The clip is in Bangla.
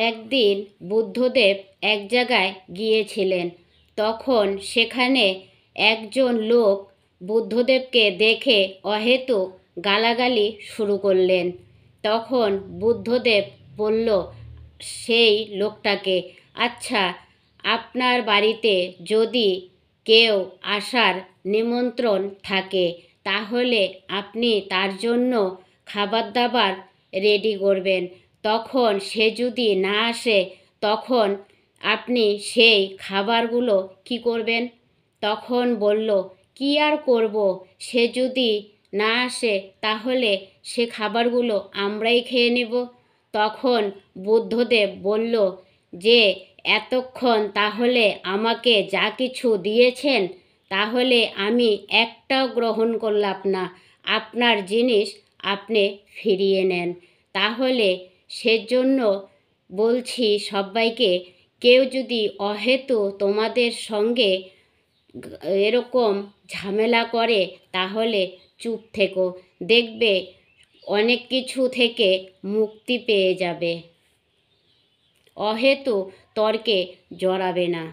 একদিন বুদ্ধদেব এক জায়গায় গিয়েছিলেন। তখন সেখানে একজন লোক বুদ্ধদেবকে দেখে অহেতুক গালাগালি শুরু করলেন। তখন বুদ্ধদেব বলল সেই লোকটাকে, আচ্ছা, আপনার বাড়িতে যদি কেউ আসার নিমন্ত্রণ থাকে তাহলে আপনি তার জন্য খাবার দাবার রেডি করবেন। তখন সে যদি না আসে তখন আপনি সেই খাবারগুলো কি করবেন? তখন বলল, কি আর করব, সে যদি না আসে তাহলে সে খাবারগুলো আমরাই খেয়ে নেব। তখন বুদ্ধদেব বলল যে এতক্ষণ তাহলে আমাকে যা কিছু দিয়েছেন তাহলে আমি একটাও গ্রহণ করলাম না, আপনার জিনিস আপনি ফিরিয়ে নেন। তাহলে সেজন্য বলছি সবাইকে, কেউ যদি অহেতু তোমাদের সঙ্গে এরকম ঝামেলা করে তাহলে চুপ থেকো, দেখবে অনেক কিছু থেকে মুক্তি পেয়ে যাবে। অহেতু তর্কে জড়াবে না।